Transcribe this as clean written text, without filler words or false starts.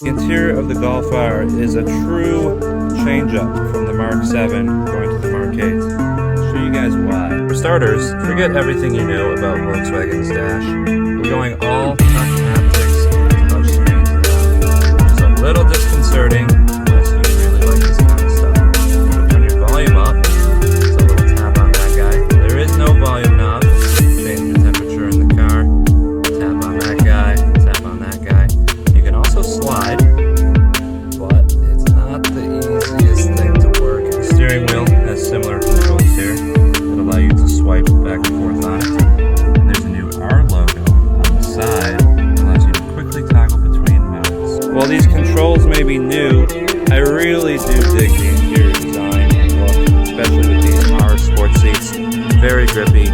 The interior of the Golf R is a true change-up from the Mark 7 going to the Mark 8. I'll show you guys why. For starters, forget everything you know about Volkswagen's dash. We're going all haptics and touchscreens now. It's a little disconcerting unless you really like this kind of stuff. So turn your volume up. It's a little tap on that guy. There is no volume knob. Change the temperature in the car. Tap on that guy. Tap on that guy. You can also slide, but it's not the easiest thing to work. The steering wheel has similar controls here that allow you to swipe back and forth on it. And there's a new R logo on the side that allows you to quickly toggle between modes. While these controls may be new, I really do dig the interior design and look, especially with these R Sport seats. Very grippy.